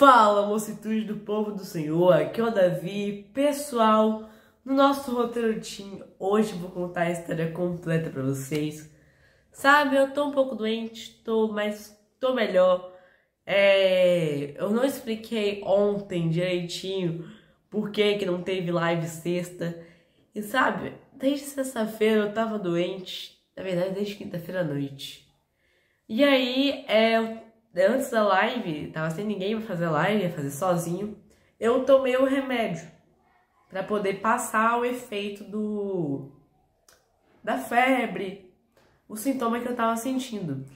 Fala, mocitude do povo do Senhor, aqui é o Davi. Pessoal, no nosso roteiro Team, hoje eu vou contar a história completa pra vocês. Sabe, eu tô um pouco doente, mas tô melhor. Eu não expliquei ontem direitinho por que não teve live sexta. E sabe, desde sexta-feira eu tava doente, na verdade desde quinta-feira à noite. E aí, antes da live, tava sem ninguém pra fazer live, ia fazer sozinho. Eu tomei o remédio pra poder passar o efeito da febre, o sintoma que eu tava sentindo.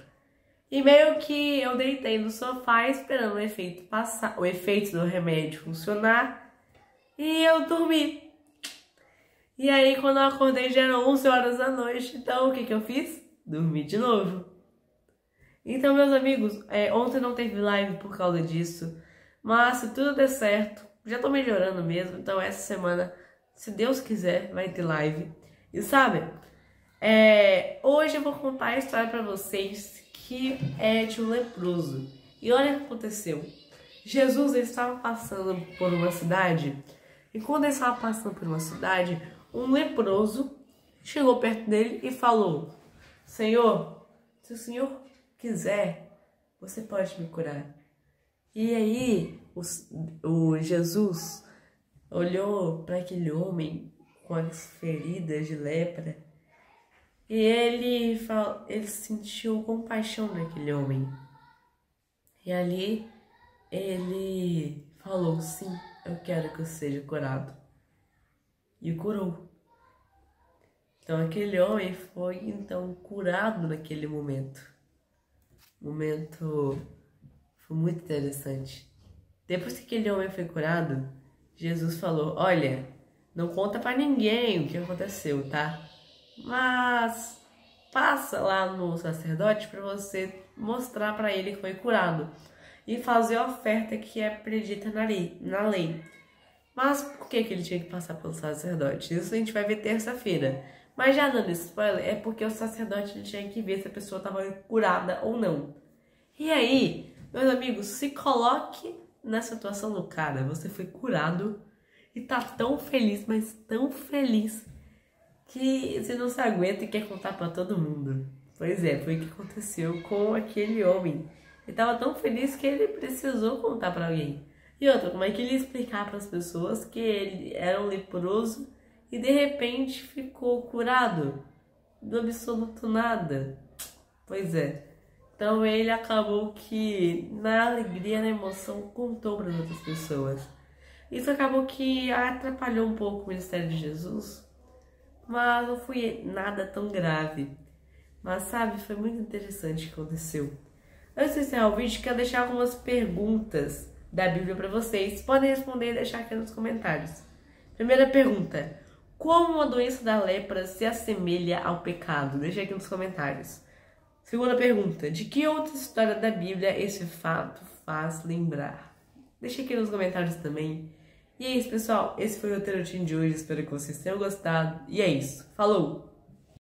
E meio que eu deitei no sofá esperando o efeito passar, o efeito do remédio funcionar, e eu dormi. E aí, quando eu acordei, já eram 11 horas da noite. Então, o que eu fiz? Dormi de novo. Então, meus amigos, ontem não teve live por causa disso, mas se tudo der certo, já tô melhorando mesmo, então essa semana, se Deus quiser, vai ter live. E sabe, hoje eu vou contar a história pra vocês que é de um leproso. E olha o que aconteceu. Jesus ele estava passando por uma cidade, e quando ele estava passando por uma cidade, um leproso chegou perto dele e falou: Senhor, se o Senhor quiser, você pode me curar. E aí o Jesus olhou para aquele homem com as feridas de lepra e ele sentiu compaixão naquele homem. E ali ele falou: sim, eu quero que eu seja curado. E curou. Então aquele homem foi então curado naquele momento. Foi muito interessante. Depois que aquele homem foi curado, Jesus falou: olha, não conta pra ninguém o que aconteceu, tá? Mas passa lá no sacerdote para você mostrar para ele que foi curado e fazer a oferta que é predita na lei. Mas por que ele tinha que passar pelo sacerdote? Isso a gente vai ver terça-feira. Mas já dando spoiler, é porque o sacerdote tinha que ver se a pessoa estava curada ou não. E aí, meus amigos, se coloque na situação do cara. Você foi curado e tá tão feliz, mas tão feliz, que você não se aguenta e quer contar pra todo mundo. Pois é, foi o que aconteceu com aquele homem. Ele tava tão feliz que ele precisou contar pra alguém. E outra, como é que ele ia explicar para as pessoas que ele era um leproso e de repente ficou curado do absoluto nada? Pois é. Então ele acabou que na alegria, na emoção, contou para as outras pessoas. Isso acabou que atrapalhou um pouco o ministério de Jesus, mas não foi nada tão grave. Mas sabe, foi muito interessante o que aconteceu. Antes de encerrar o vídeo, quero deixar algumas perguntas da Bíblia para vocês. Podem responder e deixar aqui nos comentários. Primeira pergunta: como uma doença da lepra se assemelha ao pecado? Deixa aqui nos comentários. Segunda pergunta: de que outra história da Bíblia esse fato faz lembrar? Deixa aqui nos comentários também. E é isso, pessoal. Esse foi o roteiro de hoje. Espero que vocês tenham gostado. E é isso. Falou!